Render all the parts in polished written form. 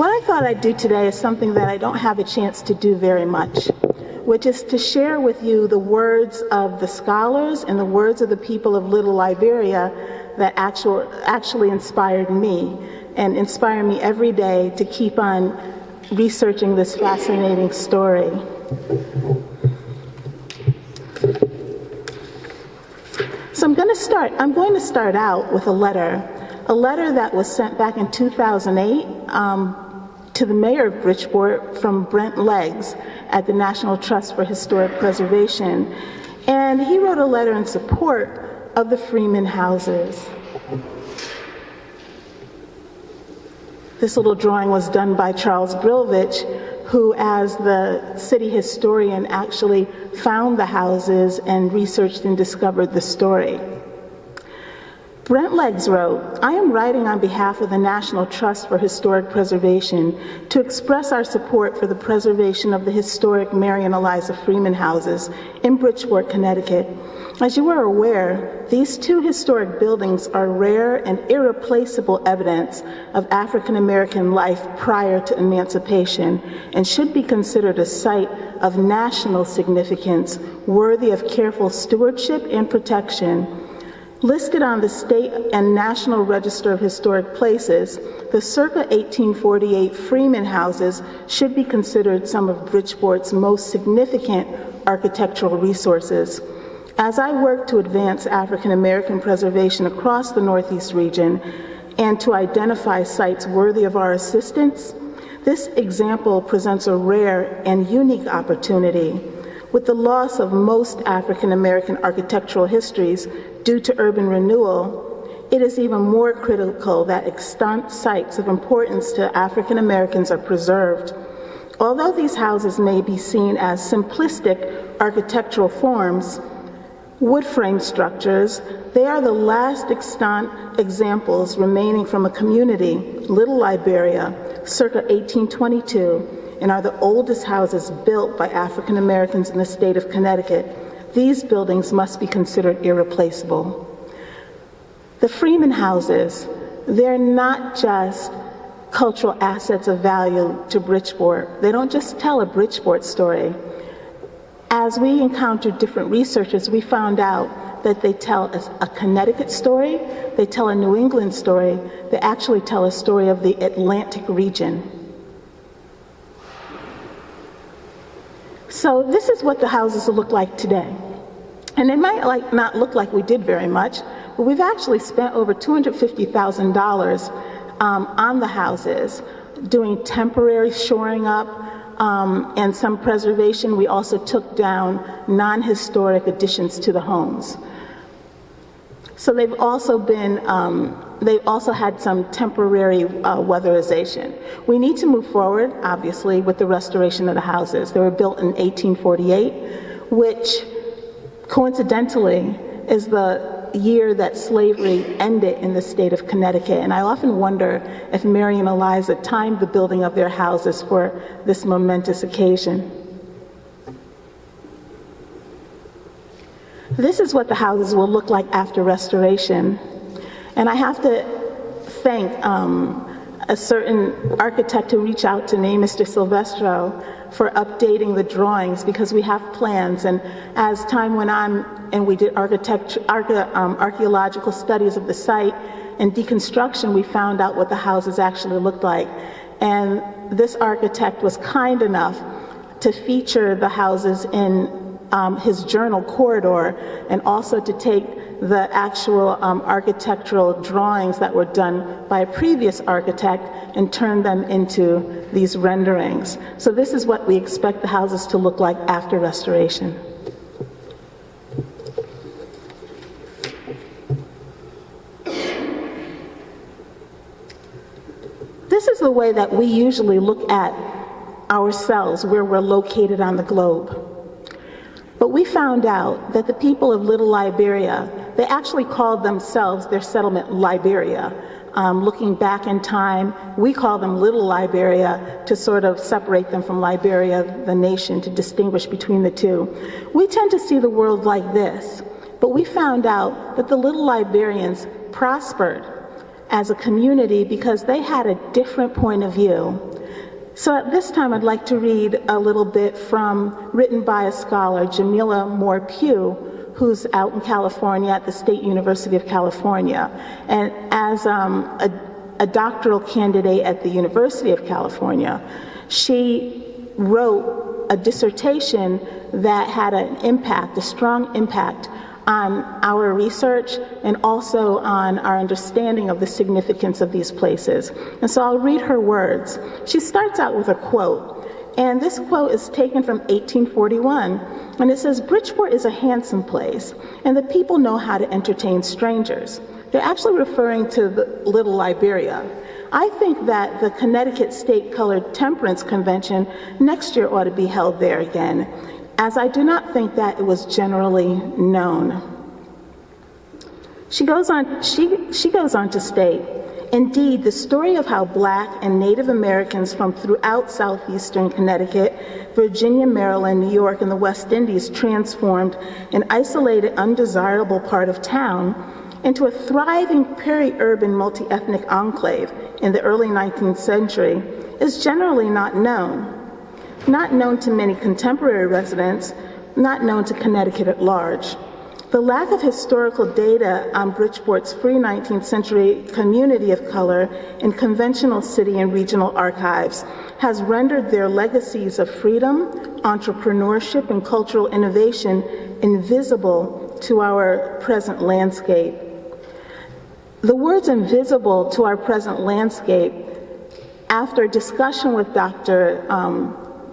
What I thought I'd do today is something that I don't have a chance to do very much, which is to share with you the words of the scholars and the words of the people of Little Liberia that actually inspired me and inspire me every day to keep on researching this fascinating story. So I'm going to start out with a letter that was sent back in 2008 to the mayor of Bridgeport from Brent Leggs at the National Trust for Historic Preservation. And he wrote a letter in support of the Freeman houses. This little drawing was done by Charles Brilvich, who, as the city historian, actually found the houses and researched and discovered the story. Brent Leggs wrote, "I am writing on behalf of the National Trust for Historic Preservation to express our support for the preservation of the historic Mary and Eliza Freeman houses in Bridgeport, Connecticut. As you are aware, these two historic buildings are rare and irreplaceable evidence of African American life prior to emancipation and should be considered a site of national significance worthy of careful stewardship and protection. Listed on the State and National Register of Historic Places, the circa 1848 Freeman houses should be considered some of Bridgeport's most significant architectural resources. As I work to advance African American preservation across the Northeast region and to identify sites worthy of our assistance, this example presents a rare and unique opportunity. With the loss of most African American architectural histories due to urban renewal, it is even more critical that extant sites of importance to African Americans are preserved. Although these houses may be seen as simplistic architectural forms, wood frame structures, they are the last extant examples remaining from a community, Little Liberia, circa 1822, and are the oldest houses built by African Americans in the state of Connecticut. These buildings must be considered irreplaceable. The Freeman houses, they're not just cultural assets of value to Bridgeport. They don't just tell a Bridgeport story. As we encountered different researchers, we found out that they tell a Connecticut story, they tell a New England story, they actually tell a story of the Atlantic region. So this is what the houses look like today. And it might not look like we did very much, but we've actually spent over $250,000 on the houses, doing temporary shoring up and some preservation. We also took down non-historic additions to the homes. So they've also had some temporary weatherization. We need to move forward, obviously, with the restoration of the houses. They were built in 1848, which coincidentally is the year that slavery ended in the state of Connecticut. And I often wonder if Mary and Eliza timed the building of their houses for this momentous occasion. This is what the houses will look like after restoration. And I have to thank a certain architect who reached out to me, Mr. Silvestro, for updating the drawings because we have plans. And as time went on and we did archaeological studies of the site and deconstruction, we found out what the houses actually looked like. And this architect was kind enough to feature the houses in his journal corridor, and also to take the actual architectural drawings that were done by a previous architect and turn them into these renderings. So this is what we expect the houses to look like after restoration. This is the way that we usually look at ourselves, where we're located on the globe. But we found out that the people of Little Liberia, they actually called themselves their settlement Liberia. Looking back in time, we call them Little Liberia to sort of separate them from Liberia, the nation, to distinguish between the two. We tend to see the world like this, but we found out that the Little Liberians prospered as a community because they had a different point of view. So at this time, I'd like to read a little bit written by a scholar, Jamila Moore Pugh, who's out in California at the State University of California. And as a doctoral candidate at the University of California, she wrote a dissertation that had an impact, a strong impact on our research and also on our understanding of the significance of these places. And so I'll read her words. She starts out with a quote, and this quote is taken from 1841, and it says, "Bridgeport is a handsome place, and the people know how to entertain strangers." They're actually referring to the Little Liberia. I think that the Connecticut State Colored Temperance Convention next year ought to be held there again, as I do not think that it was generally known. She goes on to state, "Indeed, the story of how Black and Native Americans from throughout southeastern Connecticut, Virginia, Maryland, New York, and the West Indies transformed an isolated, undesirable part of town into a thriving peri-urban multi-ethnic enclave in the early 19th century is generally not known to many contemporary residents, not known to Connecticut at large. The lack of historical data on Bridgeport's pre-19th century community of color in conventional city and regional archives has rendered their legacies of freedom, entrepreneurship, and cultural innovation invisible to our present landscape." The words "invisible to our present landscape," after discussion with Dr.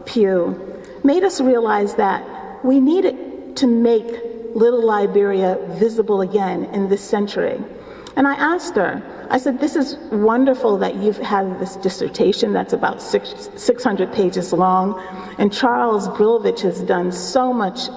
Pugh, made us realize that we needed to make Little Liberia visible again in this century. And I asked her, I said, "This is wonderful that you've had this dissertation that's about 600 pages long, and Charles Brilvich has done so much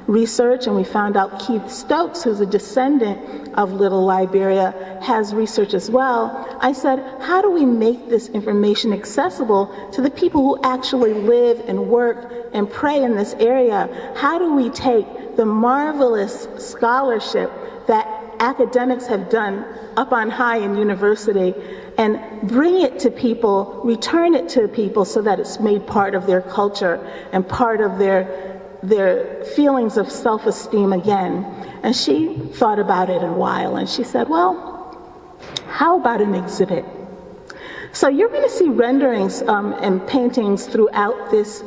research, and we found out Keith Stokes, who's a descendant of Little Liberia, has research as well." I said, "How do we make this information accessible to the people who actually live and work and pray in this area? How do we take the marvelous scholarship that academics have done up on high in university and bring it to people, return it to people so that it's made part of their culture and part of their feelings of self-esteem again?" And she thought about it a while, and she said, "Well, how about an exhibit?" So you're going to see renderings and paintings throughout this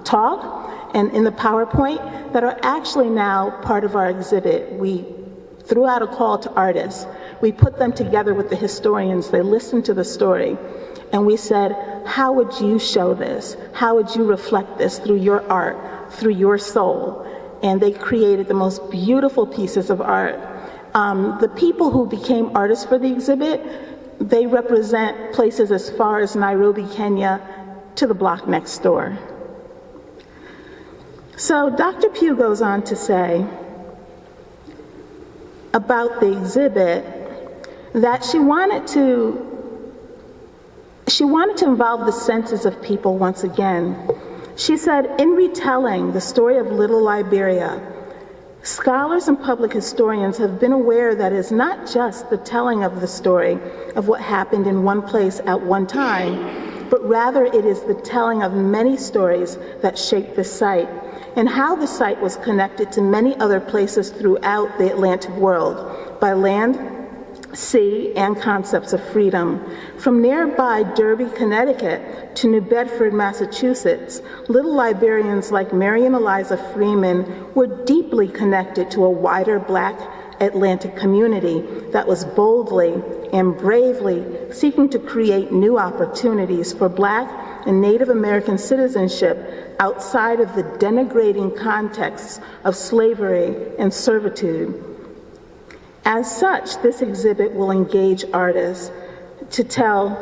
talk and in the PowerPoint that are actually now part of our exhibit. We threw out a call to artists. We put them together with the historians. They listened to the story. And we said, how would you show this? How would you reflect this through your art, through your soul? And they created the most beautiful pieces of art. The people who became artists for the exhibit, they represent places as far as Nairobi, Kenya, to the block next door. So Dr. Pugh goes on to say about the exhibit that she wanted to involve the senses of people once again. She said, "In retelling the story of Little Liberia, scholars and public historians have been aware that it is not just the telling of the story of what happened in one place at one time, but rather it is the telling of many stories that shaped the site, and how the site was connected to many other places throughout the Atlantic world by land, sea, and concepts of freedom. From nearby Derby, Connecticut to New Bedford, Massachusetts, Little Liberians like Mary and Eliza Freeman were deeply connected to a wider Black Atlantic community that was boldly and bravely seeking to create new opportunities for Black and Native American citizenship outside of the denigrating contexts of slavery and servitude. As such, this exhibit will engage artists to tell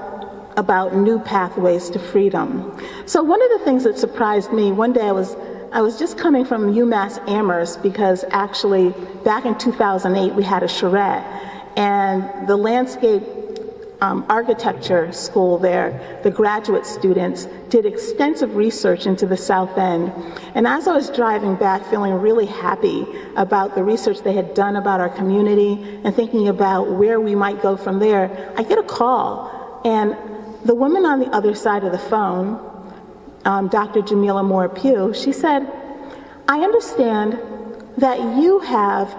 about new pathways to freedom." So one of the things that surprised me, one day I was just coming from UMass Amherst because actually back in 2008 we had a charrette, and the landscape architecture school there, the graduate students did extensive research into the South End. And as I was driving back feeling really happy about the research they had done about our community and thinking about where we might go from there, I get a call, and the woman on the other side of the phone, Dr. Jamila Moore Pugh, she said, I understand that you have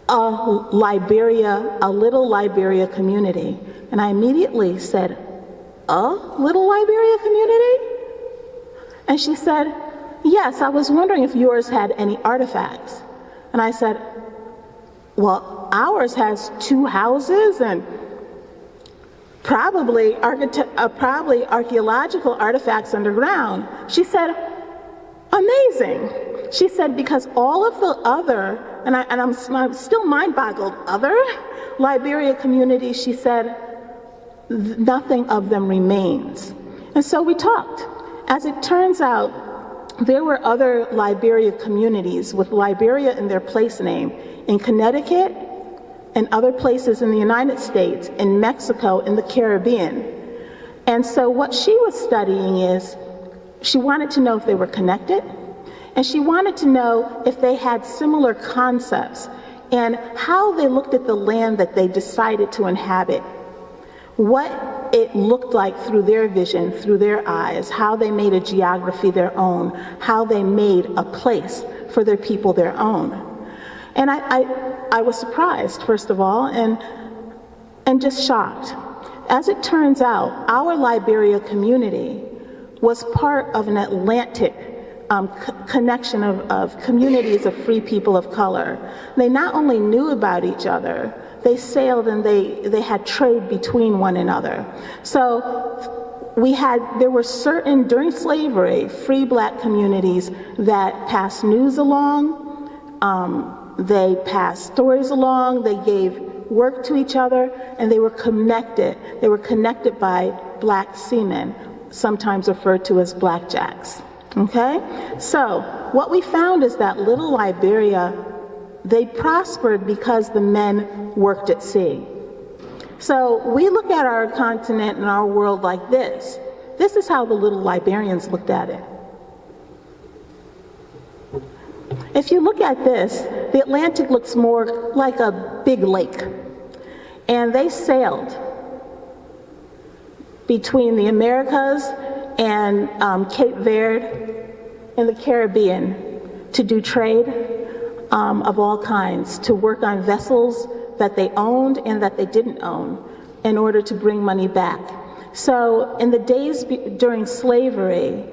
a little Liberia community. And I immediately said, a little Liberia community? And she said, yes, I was wondering if yours had any artifacts. And I said, well, ours has 2 houses and probably archaeological artifacts underground. She said, amazing. She said, because all of the other, and I'm still mind-boggled, other Liberia communities, she said, nothing of them remains. And so we talked. As it turns out, there were other Liberia communities with Liberia in their place name in Connecticut and other places in the United States, in Mexico, in the Caribbean. And so what she was studying is, she wanted to know if they were connected, and she wanted to know if they had similar concepts and how they looked at the land that they decided to inhabit, what it looked like through their vision, through their eyes, how they made a geography their own, how they made a place for their people their own. And I was surprised, first of all, and just shocked. As it turns out, our Liberia community was part of an Atlantic connection of communities of free people of color. They not only knew about each other, they sailed and they had trade between one another. So there were certain, during slavery, free black communities that passed news along, they passed stories along, they gave work to each other, and they were connected. They were connected by black seamen, sometimes referred to as blackjacks. Okay? So what we found is that little Liberia, they prospered because the men worked at sea. So we look at our continent and our world like this. This is how the little Liberians looked at it. If you look at this, the Atlantic looks more like a big lake. And they sailed between the Americas and Cape Verde in the Caribbean to do trade of all kinds, to work on vessels that they owned and that they didn't own in order to bring money back. So in the days during slavery,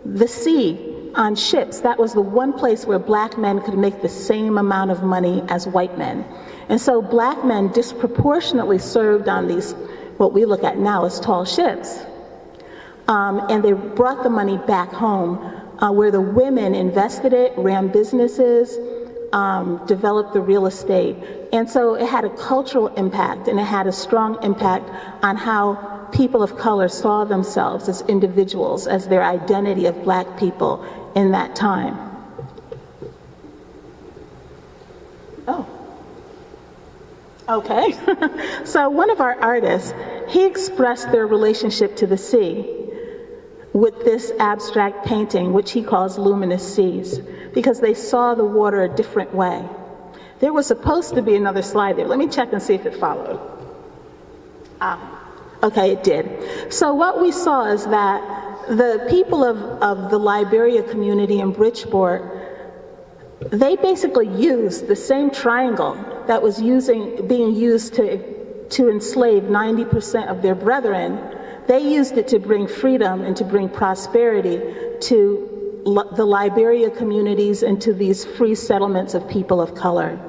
the sea on ships, that was the one place where black men could make the same amount of money as white men. And so black men disproportionately served on these, what we look at now as tall ships. And they brought the money back home, where the women invested it, ran businesses, developed the real estate. And so it had a cultural impact, and it had a strong impact on how people of color saw themselves as individuals, as their identity of black people in that time. Oh. Okay. So one of our artists, he expressed their relationship to the sea with this abstract painting, which he calls Luminous Seas, because they saw the water a different way. There was supposed to be another slide there. Let me check and see if it followed. Okay, it did. So what we saw is that the people of the Liberia community in Bridgeport, they basically used the same triangle that was being used to enslave 90% of their brethren. They used it to bring freedom and to bring prosperity to the Liberia communities and to these free settlements of people of color.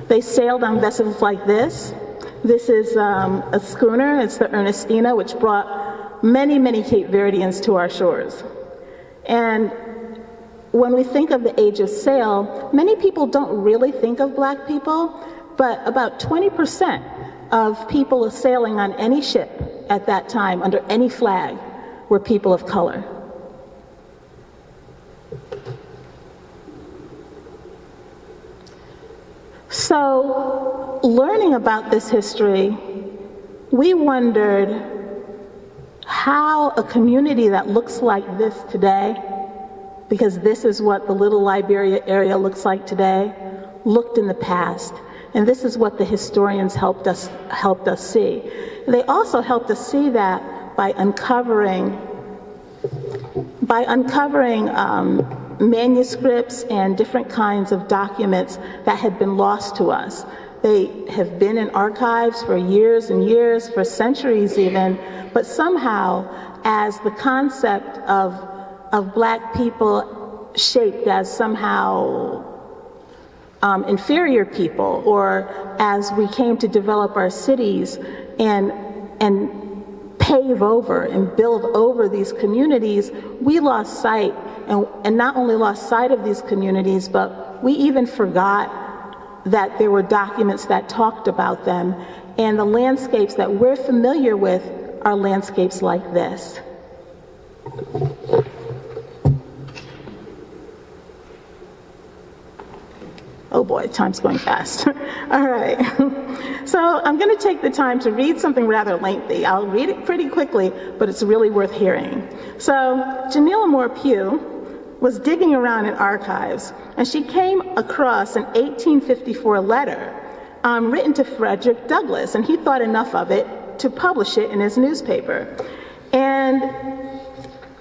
They sailed on vessels like this. This is a schooner, it's the Ernestina, which brought many, many Cape Verdeans to our shores. And when we think of the age of sail, many people don't really think of black people, but about 20% of people sailing on any ship at that time, under any flag, were people of color. So, learning about this history, we wondered how a community that looks like this today, because this is what the Little Liberia area looks like today, looked in the past. And this is what the historians helped us see. They also helped us see that by uncovering manuscripts and different kinds of documents that had been lost to us. They have been in archives for years and years, for centuries even, but somehow, as the concept of Black people shaped as somehow inferior people, or as we came to develop our cities and pave over and build over these communities, we lost sight, and not only lost sight of these communities, but we even forgot that there were documents that talked about them, and the landscapes that we're familiar with are landscapes like this. Oh boy, time's going fast. All right. So I'm going to take the time to read something rather lengthy. I'll read it pretty quickly, but it's really worth hearing. So Jamila Moore Pugh was digging around in archives, and she came across an 1854 letter written to Frederick Douglass, and he thought enough of it to publish it in his newspaper. And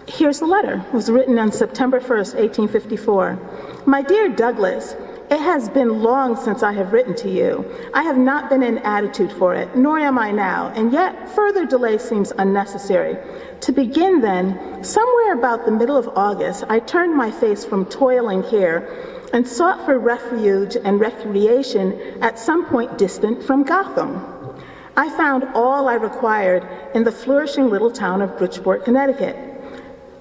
here's the letter. It was written on September 1st, 1854. My dear Douglass, it has been long since I have written to you. I have not been in attitude for it, nor am I now, and yet further delay seems unnecessary. To begin then, somewhere about the middle of August, I turned my face from toiling care and sought for refuge and recreation at some point distant from Gotham. I found all I required in the flourishing little town of Bridgeport, Connecticut.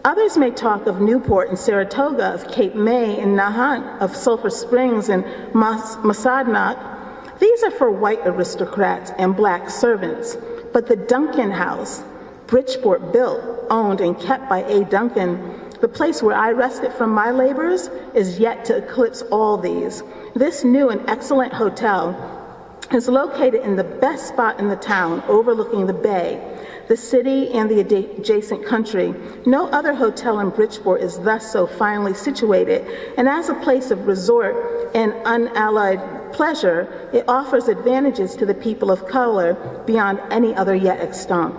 Others may talk of Newport and Saratoga, of Cape May and Nahant, of Sulphur Springs and Massadonac. These are for white aristocrats and Black servants. But the Duncan House, Bridgeport built, owned, and kept by A. Duncan, the place where I rested from my labors, is yet to eclipse all these. This new and excellent hotel is located in the best spot in the town, overlooking the bay, the city, and the adjacent country. No other hotel in Bridgeport is thus so finely situated, and as a place of resort and unalloyed pleasure, it offers advantages to the people of color beyond any other yet extant.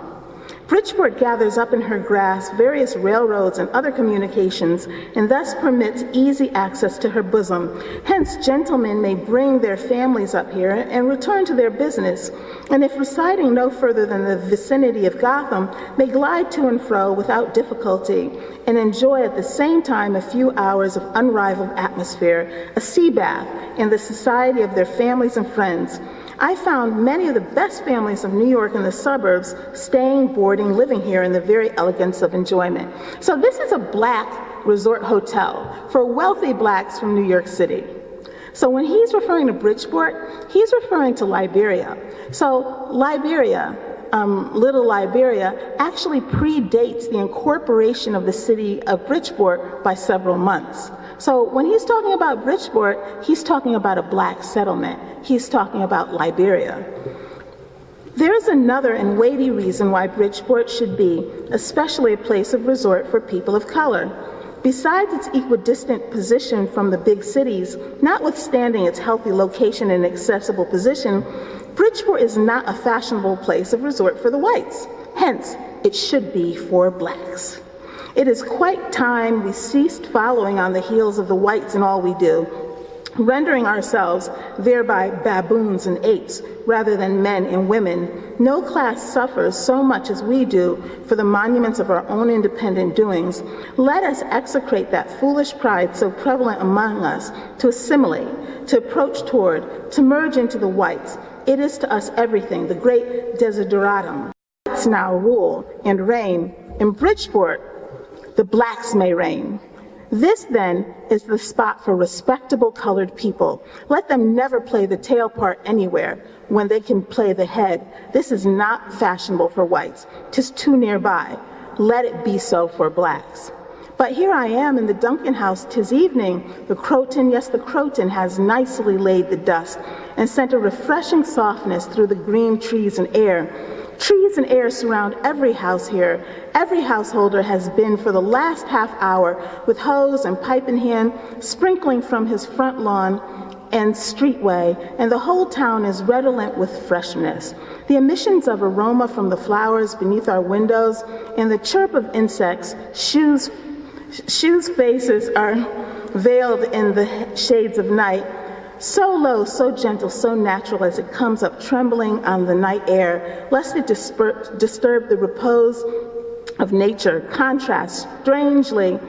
Bridgeport gathers up in her grasp various railroads and other communications, and thus permits easy access to her bosom. Hence, gentlemen may bring their families up here and return to their business, and if residing no further than the vicinity of Gotham, may glide to and fro without difficulty, and enjoy at the same time a few hours of unrivaled atmosphere, a sea bath, and the society of their families and friends. I found many of the best families of New York and the suburbs staying, boarding, living here in the very elegance of enjoyment. So this is a Black resort hotel for wealthy Blacks from New York City. So when he's referring to Bridgeport, he's referring to Liberia. So Liberia, Little Liberia, actually predates the incorporation of the city of Bridgeport by several months. So when he's talking about Bridgeport, he's talking about a Black settlement. He's talking about Liberia. There is another and weighty reason why Bridgeport should be, especially a place of resort for people of color. Besides its equidistant position from the big cities, notwithstanding its healthy location and accessible position, Bridgeport is not a fashionable place of resort for the whites. Hence, it should be for Blacks. It is quite time we ceased following on the heels of the whites in all we do, rendering ourselves thereby baboons and apes rather than men and women. No class suffers so much as we do for the monuments of our own independent doings. Let us execrate that foolish pride so prevalent among us, to assimilate, to approach toward, to merge into the whites. It is to us everything, the great desideratum. Whites now rule and reign. In Bridgeport, the Blacks may reign. This, then, is the spot for respectable colored people. Let them never play the tail part anywhere when they can play the head. This is not fashionable for whites. 'Tis too nearby. Let it be so for Blacks. But here I am in the Duncan house, 'tis evening. The croton, yes, the croton has nicely laid the dust and sent a refreshing softness through the green trees and air. Trees and air surround every house here. Every householder has been for the last half hour with hose and pipe in hand, sprinkling from his front lawn and streetway, and the whole town is redolent with freshness. The emissions of aroma from the flowers beneath our windows and the chirp of insects, shoes' faces are veiled in the shades of night, so low, so gentle, so natural as it comes up trembling on the night air, lest it disturb the repose of nature, contrasts strangely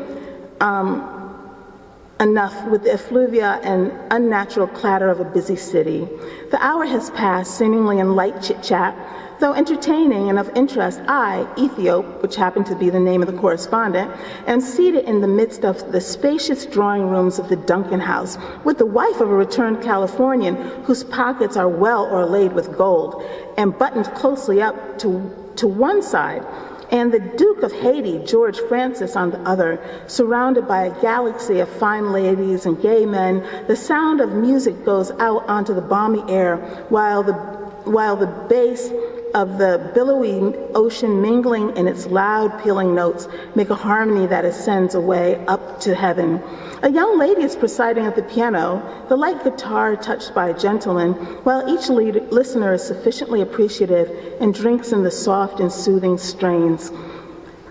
enough with the effluvia and unnatural clatter of a busy city. The hour has passed, seemingly in light chit-chat. Though entertaining and of interest, I, Ethiop, which happened to be the name of the correspondent, am seated in the midst of the spacious drawing rooms of the Duncan house with the wife of a returned Californian whose pockets are well o'erlaid with gold and buttoned closely up to one side, and the Duke of Haiti, George Francis, on the other, surrounded by a galaxy of fine ladies and gay men. The sound of music goes out onto the balmy air, while the bass of the billowy ocean mingling in its loud pealing notes make a harmony that ascends away up to heaven. A young lady is presiding at the piano, the light guitar touched by a gentleman, while each listener is sufficiently appreciative and drinks in the soft and soothing strains.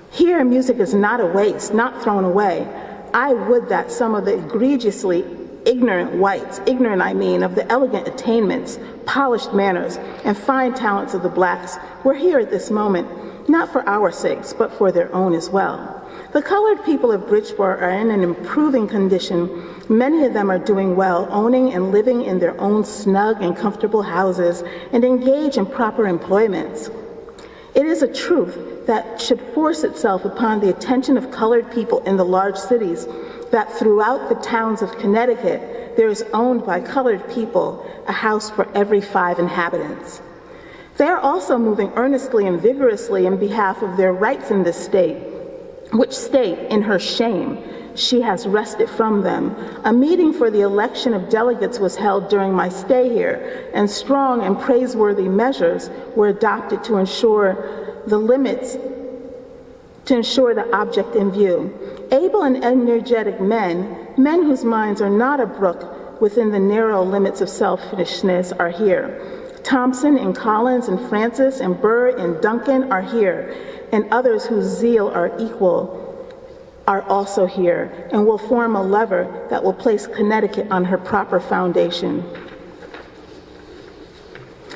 Here, music is not a waste, not thrown away. I would that some of the egregiously ignorant whites, ignorant I mean, of the elegant attainments, polished manners, and fine talents of the blacks were here at this moment, not for our sakes, but for their own as well. The colored people of Bridgeport are in an improving condition. Many of them are doing well, owning and living in their own snug and comfortable houses, and engage in proper employments. It is a truth that should force itself upon the attention of colored people in the large cities, that throughout the towns of Connecticut, there is owned by colored people a house for every 5 inhabitants. They are also moving earnestly and vigorously in behalf of their rights in this state, which state, in her shame, she has wrested from them. A meeting for the election of delegates was held during my stay here, and strong and praiseworthy measures were adopted to ensure the object in view. Able and energetic men whose minds are not a brook within the narrow limits of selfishness, are here. Thompson and Collins and Francis and Burr and Duncan are here, and others whose zeal are equal are also here, and will form a lever that will place Connecticut on her proper foundation.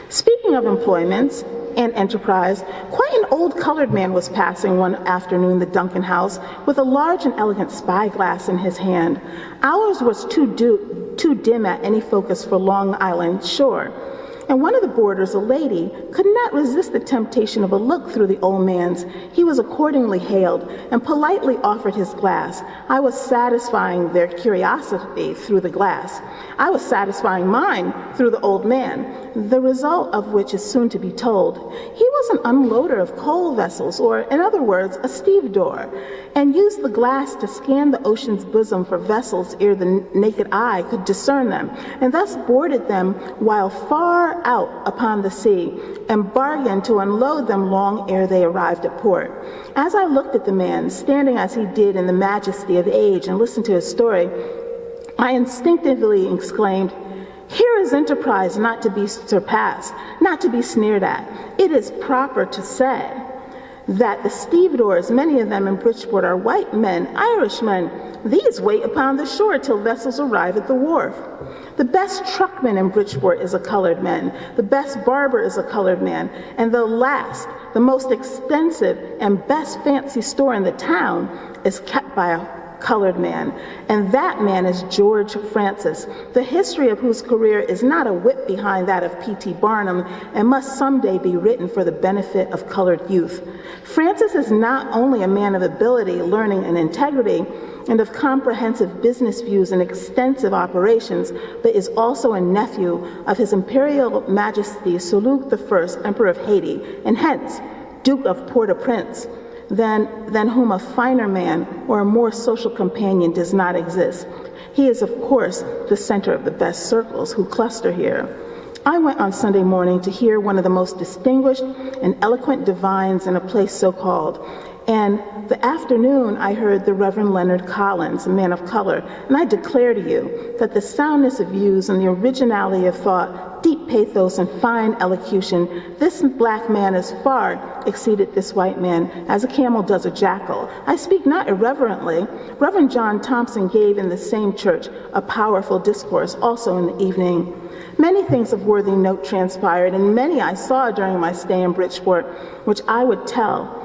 Speaking of employments and enterprise, quite an old colored man was passing one afternoon the Duncan house with a large and elegant spyglass in his hand. Ours was too dim at any focus for Long Island shore, and one of the boarders, a lady, could not resist the temptation of a look through the old man's. He was accordingly hailed and politely offered his glass. I was satisfying their curiosity through the glass. I was satisfying mine through the old man, the result of which is soon to be told. He was an unloader of coal vessels, or in other words, a stevedore, and used the glass to scan the ocean's bosom for vessels ere the naked eye could discern them, and thus boarded them while far out upon the sea, and bargained to unload them long ere they arrived at port. As I looked at the man, standing as he did in the majesty of age, and listened to his story, I instinctively exclaimed, "Here is enterprise not to be surpassed, not to be sneered at. It is proper to say that the stevedores, many of them in Bridgeport, are white men, Irishmen. These wait upon the shore till vessels arrive at the wharf. The best truckman in Bridgeport is a colored man. The best barber is a colored man. And the last, the most extensive and best fancy store in the town is kept by a colored man, and that man is George Francis, the history of whose career is not a whit behind that of P.T. Barnum, and must someday be written for the benefit of colored youth. Francis is not only a man of ability, learning, and integrity, and of comprehensive business views and extensive operations, but is also a nephew of His Imperial Majesty Suluk I, Emperor of Haiti, and hence Duke of Port-au-Prince, than whom a finer man or a more social companion does not exist. He is, of course, the center of the best circles who cluster here. I went on Sunday morning to hear one of the most distinguished and eloquent divines in a place so called, And the afternoon, I heard the Reverend Leonard Collins, a man of color, and I declare to you that the soundness of views and the originality of thought, deep pathos and fine elocution, this black man has far exceeded this white man, as a camel does a jackal. I speak not irreverently. Reverend John Thompson gave in the same church a powerful discourse, also in the evening. Many things of worthy note transpired, and many I saw during my stay in Bridgeport, which I would tell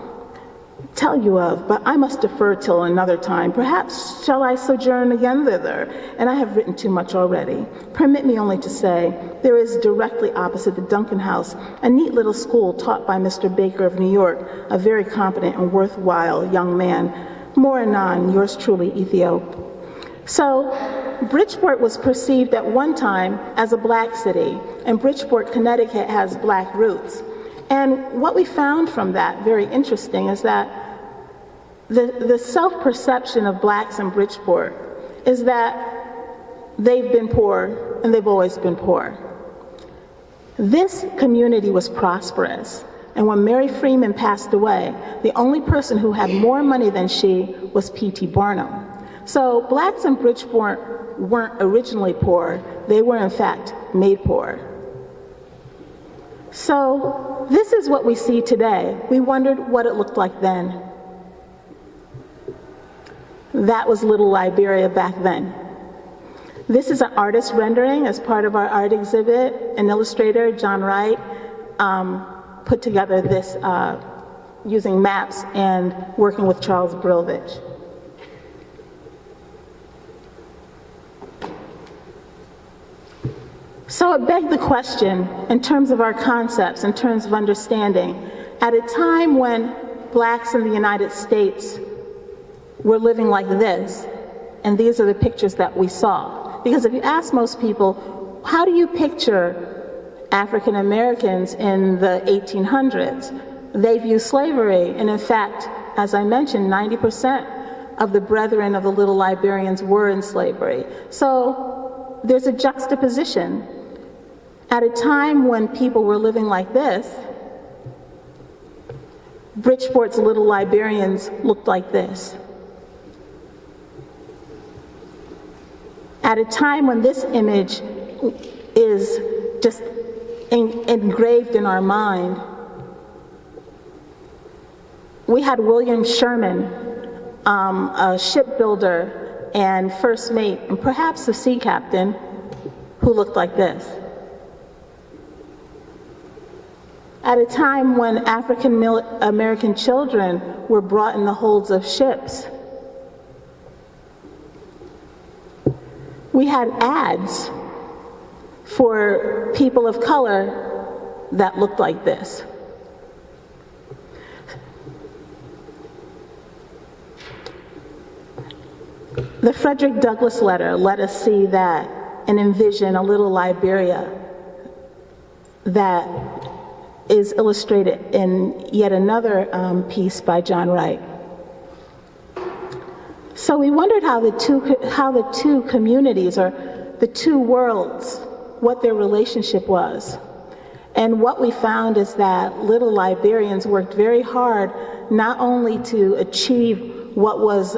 you of, but I must defer till another time. Perhaps shall I sojourn again thither, and I have written too much already. Permit me only to say, there is directly opposite the Duncan House a neat little school taught by Mr. Baker of New York, a very competent and worthwhile young man. More anon, yours truly, Ethiop. So, Bridgeport was perceived at one time as a black city, and Bridgeport, Connecticut has black roots. And what we found from that, very interesting, is that the self-perception of blacks in Bridgeport is that they've been poor and they've always been poor. This community was prosperous, and when Mary Freeman passed away, the only person who had more money than she was P.T. Barnum. So blacks in Bridgeport weren't originally poor, they were in fact made poor. So this is what we see today. We wondered what it looked like then. That was Little Liberia back then. This is an artist rendering as part of our art exhibit. An illustrator, John Wright, put together this using maps and working with Charles Brilvich. So it begged the question, in terms of our concepts, in terms of understanding, at a time when blacks in the United States were living like this, and these are the pictures that we saw. Because if you ask most people, how do you picture African Americans in the 1800s? They view slavery, and in fact, as I mentioned, 90% of the brethren of the Little Liberians were in slavery. So there's a juxtaposition. At a time when people were living like this, Bridgeport's Little Liberians looked like this. At a time when this image is just engraved in our mind, we had William Sherman, a shipbuilder and first mate, and perhaps a sea captain, who looked like this. At a time when African American children were brought in the holds of ships, we had ads for people of color that looked like this. The Frederick Douglass letter let us see that and envision a little Liberia that is illustrated in yet another piece by John Wright. So we wondered how the two communities, or the two worlds, what their relationship was. And what we found is that Little Liberians worked very hard not only to achieve what was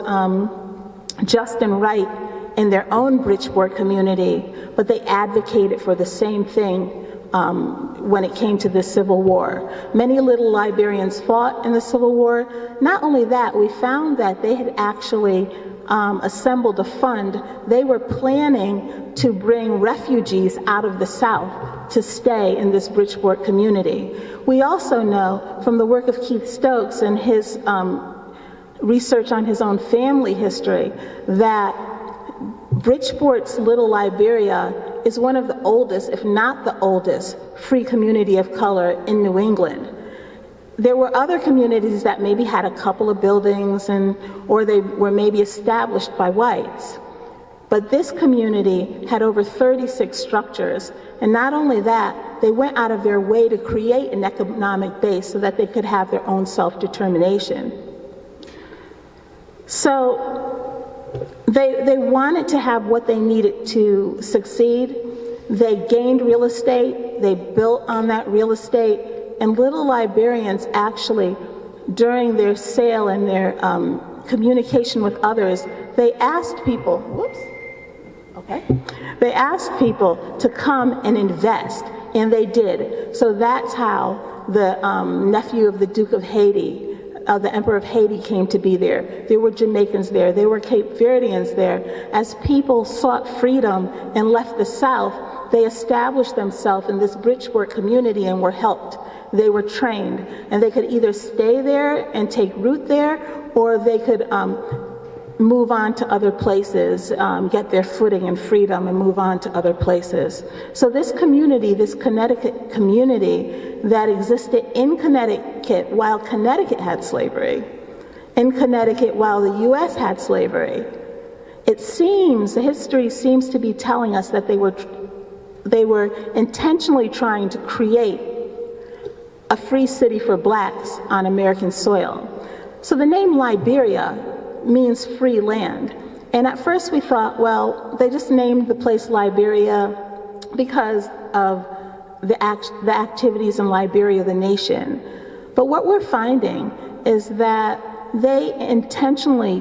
just and right in their own Bridgeport community, but they advocated for the same thing when it came to the Civil War. Many Little Liberians fought in the Civil War. Not only that, we found that they had actually assembled a fund. They were planning to bring refugees out of the South to stay in this Bridgeport community. We also know from the work of Keith Stokes and his research on his own family history that Bridgeport's Little Liberia is one of the oldest, if not the oldest, free community of color in New England. There were other communities that maybe had a couple of buildings or they were maybe established by whites. But this community had over 36 structures, and not only that, they went out of their way to create an economic base so that they could have their own self-determination. So they wanted to have what they needed to succeed. They gained real estate, they built on that real estate, and Little Liberians actually during their sale and their communication with others, they asked people, they asked people to come and invest, and they did. So that's how the nephew of the Duke of Haiti, the Emperor of Haiti, came to be there. There were Jamaicans there. There were Cape Verdeans there. As people sought freedom and left the South, they established themselves in this Bridgeport community and were helped. They were trained, and they could either stay there and take root there, or they could move on to other places, get their footing and freedom and move on to other places. So this community, this Connecticut community that existed in Connecticut while Connecticut had slavery, in Connecticut while the U.S. had slavery, it seems, the history seems to be telling us that they were intentionally trying to create a free city for blacks on American soil. So the name Liberia means free land. And at first we thought, well, they just named the place Liberia because of the activities in Liberia, the nation. But what we're finding is that they intentionally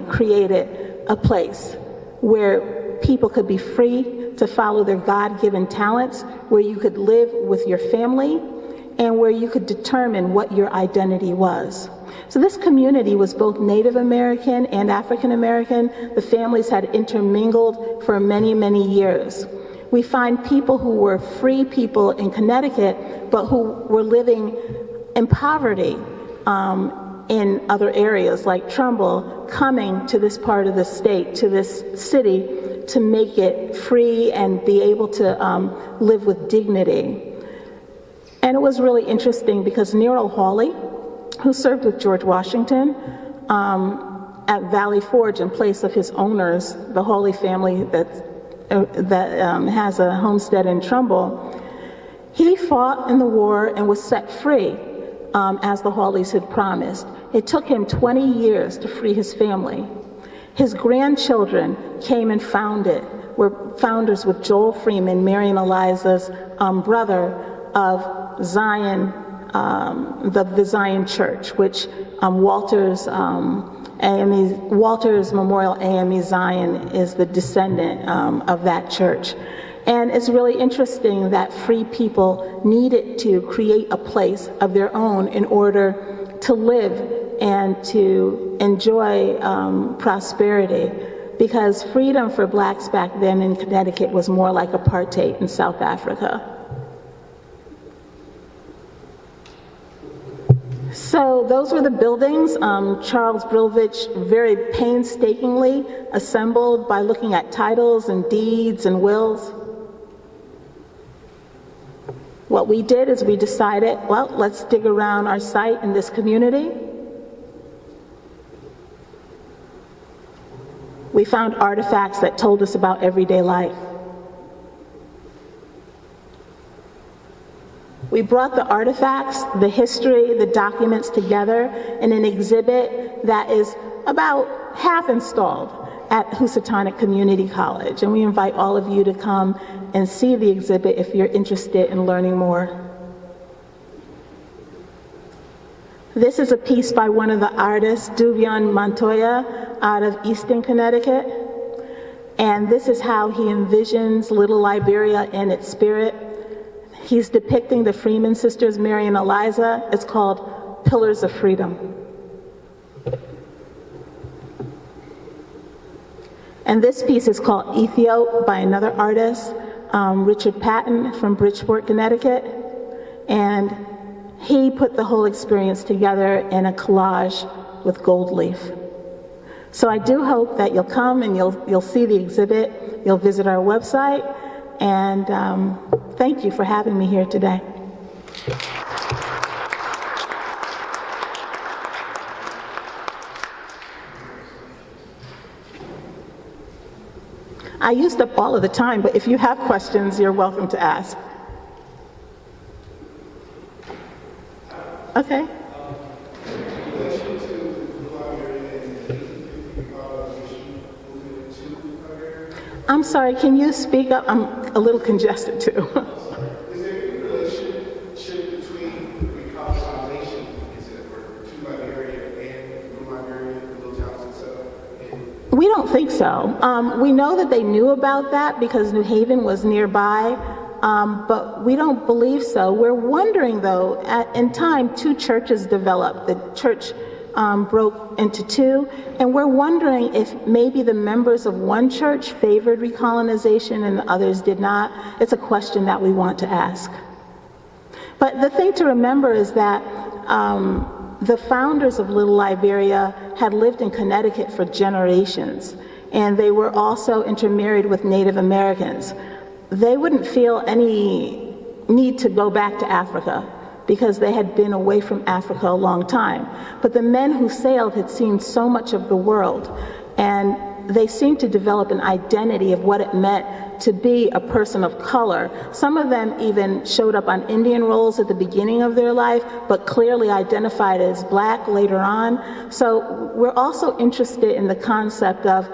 created a place where people could be free to follow their God-given talents, where you could live with your family, and where you could determine what your identity was. So this community was both Native American and African American. The families had intermingled for many, many years. We find people who were free people in Connecticut, but who were living in poverty in other areas like Trumbull, coming to this part of the state, to this city, to make it free and be able to live with dignity. And it was really interesting because Nero Hawley, who served with George Washington at Valley Forge in place of his owners, the Hawley family that has a homestead in Trumbull, he fought in the war and was set free as the Hawleys had promised. It took him 20 years to free his family. His grandchildren came and were founders with Joel Freeman, Mary and Eliza's brother, of Zion, the Zion Church, which Walter's Memorial AME Zion is the descendant of that church. And it's really interesting that free people needed to create a place of their own in order to live and to enjoy prosperity, because freedom for blacks back then in Connecticut was more like apartheid in South Africa. So those were the buildings Charles Brilvich very painstakingly assembled by looking at titles and deeds and wills. What we did is we decided, well, let's dig around our site in this community. We found artifacts that told us about everyday life. We brought the artifacts, the history, the documents together in an exhibit that is about half installed at Housatonic Community College. And we invite all of you to come and see the exhibit if you're interested in learning more. This is a piece by one of the artists, Duvion Montoya, out of Easton, Connecticut. And this is how he envisions Little Liberia in its spirit. He's depicting the Freeman sisters, Mary and Eliza. It's called Pillars of Freedom. And this piece is called Ethiop by another artist, Richard Patton from Bridgeport, Connecticut. And he put the whole experience together in a collage with gold leaf. So I do hope that you'll come and you'll see the exhibit, you'll visit our website, and thank you for having me here today. I used up all of the time, but if you have questions, you're welcome to ask. Okay. I'm sorry, can you speak up? I'm a little congested too. Is there any relationship between recolonization We don't think so. We know that they knew about that because New Haven was nearby, but we don't believe so. We're wondering, though, in time, two churches developed. The church broke into two, and we're wondering if maybe the members of one church favored recolonization and the others did not. It's a question that we want to ask. But the thing to remember is that the founders of Little Liberia had lived in Connecticut for generations, and they were also intermarried with Native Americans. They wouldn't feel any need to go back to Africa because they had been away from Africa a long time. But the men who sailed had seen so much of the world, and they seemed to develop an identity of what it meant to be a person of color. Some of them even showed up on Indian rolls at the beginning of their life, but clearly identified as black later on. So we're also interested in the concept of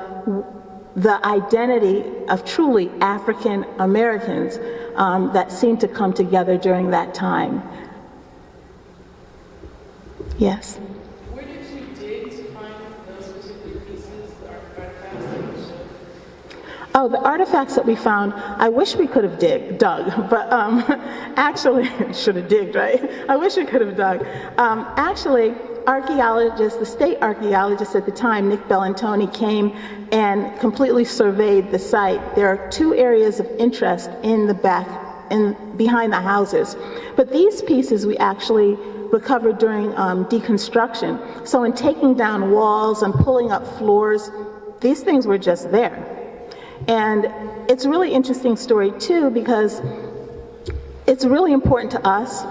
the identity of truly African Americans that seemed to come together during that time. Yes? Where did you dig to find those particular pieces, the artifacts that you showed? Oh, the artifacts that we found, I wish we could have dug, but actually, should have digged, right? I wish we could have dug. Actually, archaeologists, the state archaeologist at the time, Nick Bellantoni, came and completely surveyed the site. There are two areas of interest in the back, behind the houses. But these pieces we actually recovered during deconstruction. So in taking down walls and pulling up floors, these things were just there. And it's a really interesting story too, because it's really important to us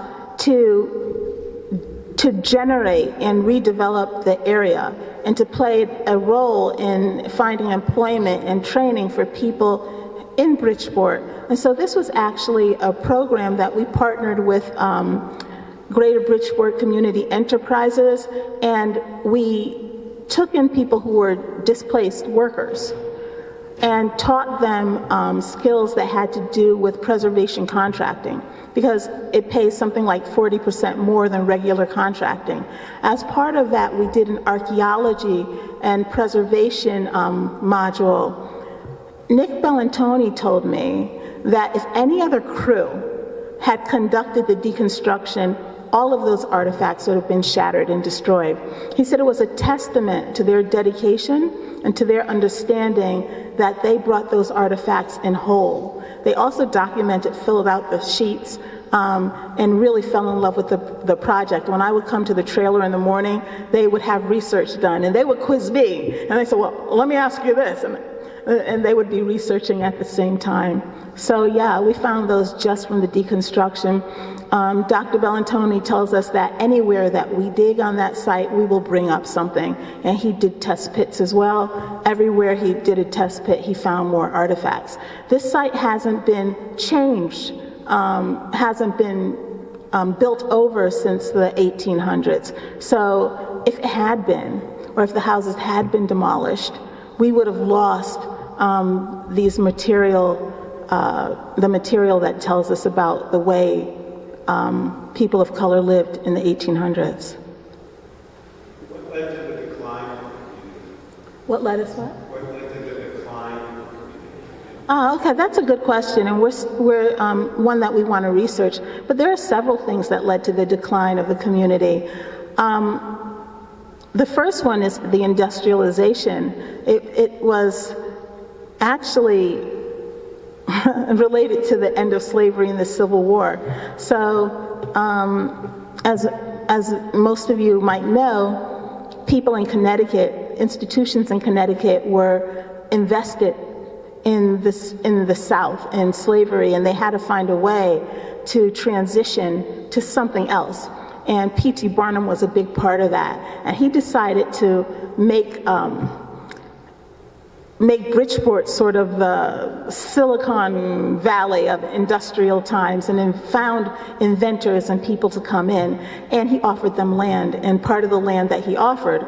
to generate and redevelop the area and to play a role in finding employment and training for people in Bridgeport. And so this was actually a program that we partnered with Greater Bridgeport Community Enterprises, and we took in people who were displaced workers and taught them skills that had to do with preservation contracting, because it pays something like 40% more than regular contracting. As part of that, we did an archaeology and preservation module. Nick Bellantoni told me that if any other crew had conducted the deconstruction, all of those artifacts would have been shattered and destroyed. He said it was a testament to their dedication and to their understanding that they brought those artifacts in whole. They also documented, filled out the sheets, and really fell in love with the project. When I would come to the trailer in the morning, they would have research done, and they would quiz me. And they said, well, let me ask you this. And they would be researching at the same time. So yeah, we found those just from the deconstruction. Dr. Bellantoni tells us that anywhere that we dig on that site, we will bring up something. And he did test pits as well. Everywhere he did a test pit, he found more artifacts. This site hasn't been changed, hasn't been built over since the 1800s. So if it had been, or if the houses had been demolished, we would have lost these material, the material that tells us about the way people of color lived in the 1800s. What led to the decline? What led us what? What led to the decline? Okay, that's a good question, and we're one that we want to research. But there are several things that led to the decline of the community. The first one is the industrialization. It was actually related to the end of slavery and the Civil War. So, as most of you might know, people in Connecticut, institutions in Connecticut were invested in the South in slavery, and they had to find a way to transition to something else. And P.T. Barnum was a big part of that. And he decided to make Bridgeport sort of the Silicon Valley of industrial times, and then found inventors and people to come in. And he offered them land. And part of the land that he offered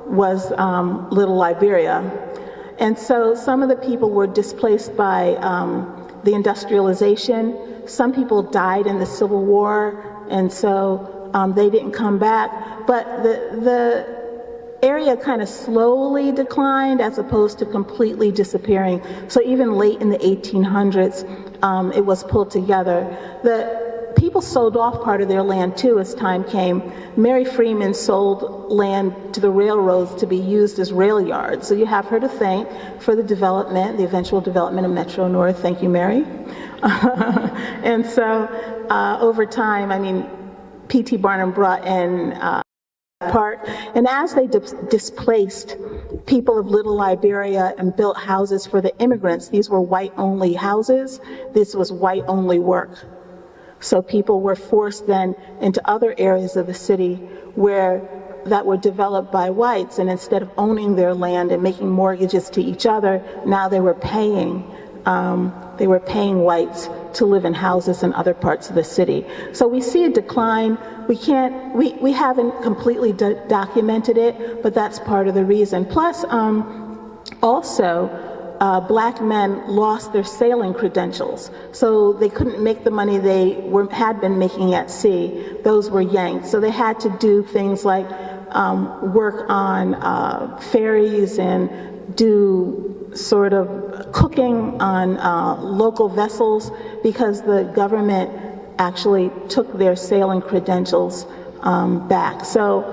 was Little Liberia. And so some of the people were displaced by the industrialization. Some people died in the Civil War, and so they didn't come back. But the area kind of slowly declined as opposed to completely disappearing. So even late in the 1800s, it was pulled together. The people sold off part of their land too as time came. Mary Freeman sold land to the railroads to be used as rail yards. So you have her to thank for the development, the eventual development of Metro North. Thank you, Mary. And so over time, I mean, P.T. Barnum brought in part, and as they displaced people of Little Liberia and built houses for the immigrants, these were white-only houses. This was white-only work. So people were forced then into other areas of the city that were developed by whites, and instead of owning their land and making mortgages to each other, now they were paying whites to live in houses in other parts of the city. So we see a decline. We haven't completely documented it, but that's part of the reason. Plus, also, black men lost their sailing credentials, so they couldn't make the money they had been making at sea. Those were yanked, so they had to do things like work on ferries and do sort of cooking on local vessels, because the government actually took their sailing credentials back. So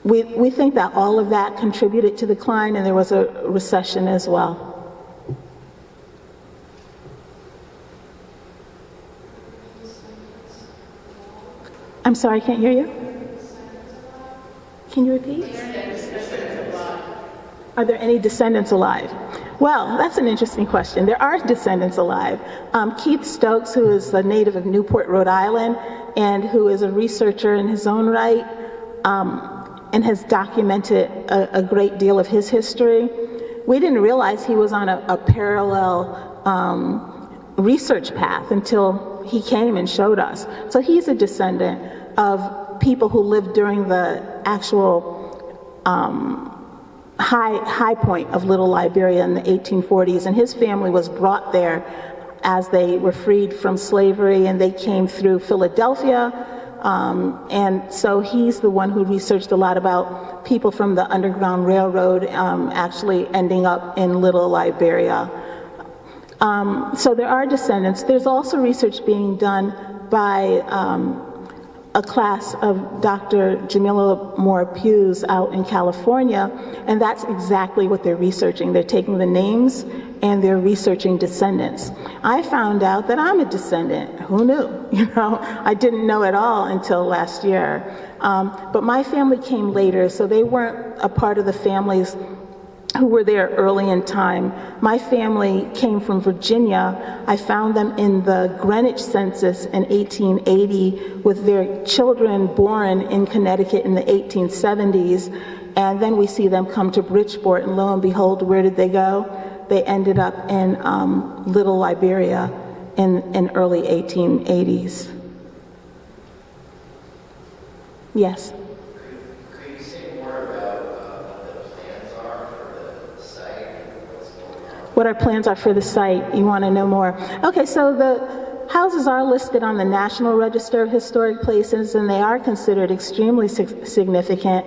we think that all of that contributed to the decline, and there was a recession as well. I'm sorry, I can't hear you. Can you repeat? Are there any descendants alive? Well, that's an interesting question. There are descendants alive. Keith Stokes, who is a native of Newport, Rhode Island, and who is a researcher in his own right, and has documented a great deal of his history. We didn't realize he was on a parallel research path until he came and showed us. So he's a descendant of people who lived during the actual high point of Little Liberia in the 1840s, and his family was brought there as they were freed from slavery, and they came through Philadelphia. And so he's the one who researched a lot about people from the Underground Railroad actually ending up in Little Liberia. So there are descendants. There's also research being done by a class of Dr. Jamila Moore-Pugh's out in California, and that's exactly what they're researching. They're taking the names and they're researching descendants. I found out that I'm a descendant. Who knew? You know, I didn't know at all until last year. But my family came later, so they weren't a part of the families who were there early in time. My family came from Virginia. I found them in the Greenwich census in 1880 with their children born in Connecticut in the 1870s. And then we see them come to Bridgeport, and lo and behold, where did they go? They ended up in Little Liberia in early 1880s. Yes? Could you say more about what the plans are for the site and what's going on? What our plans are for the site. You want to know more? Okay, so the houses are listed on the National Register of Historic Places, and they are considered extremely significant.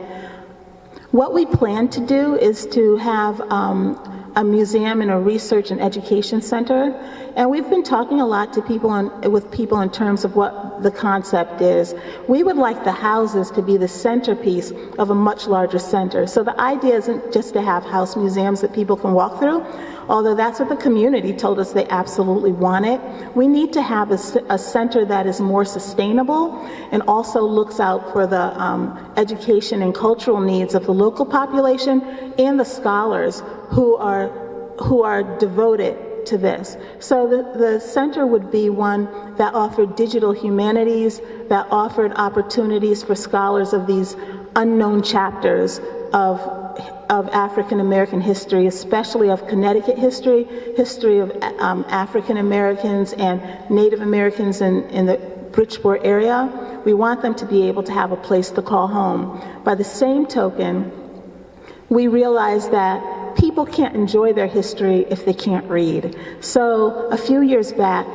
What we plan to do is to have a museum and a research and education center, and we've been talking a lot to with people in terms of what the concept is. We would like the houses to be the centerpiece of a much larger center. So the idea isn't just to have house museums that people can walk through, although that's what the community told us they absolutely wanted. We need to have a center that is more sustainable and also looks out for the education and cultural needs of the local population and the scholars who are devoted to this. So the center would be one that offered digital humanities, that offered opportunities for scholars of these unknown chapters of African American history, especially of Connecticut history, history of African Americans and Native Americans in the Bridgeport area. We want them to be able to have a place to call home. By the same token, we realize that people can't enjoy their history if they can't read. So a few years back,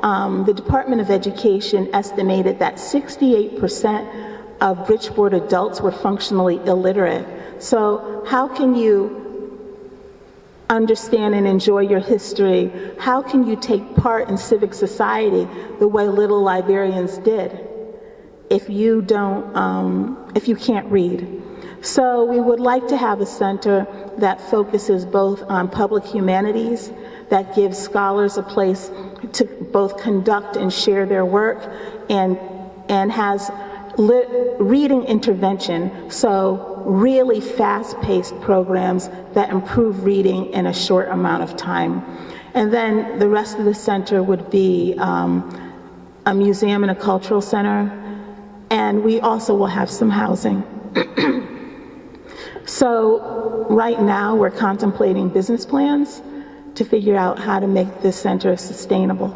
the Department of Education estimated that 68% of Bridgeport adults were functionally illiterate. So how can you understand and enjoy your history? How can you take part in civic society the way little Liberians did if you can't read? So we would like to have a center that focuses both on public humanities, that gives scholars a place to both conduct and share their work, and has reading intervention, so really fast-paced programs that improve reading in a short amount of time. And then the rest of the center would be a museum and a cultural center, and we also will have some housing. So right now we're contemplating business plans to figure out how to make this center sustainable.